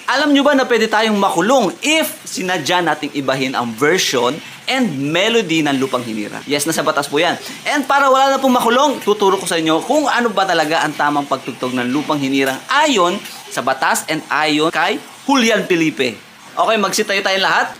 Alam nyo ba na pwede tayong makulong if sinadya nating ibahin ang version and melody ng Lupang Hinirang? Yes, nasa batas po yan. And para wala na pong makulong, tuturo ko sa inyo kung ano ba talaga ang tamang pagtugtog ng Lupang Hinirang ayon sa batas and ayon kay Julian Felipe. Okay, magsitayo tayong lahat.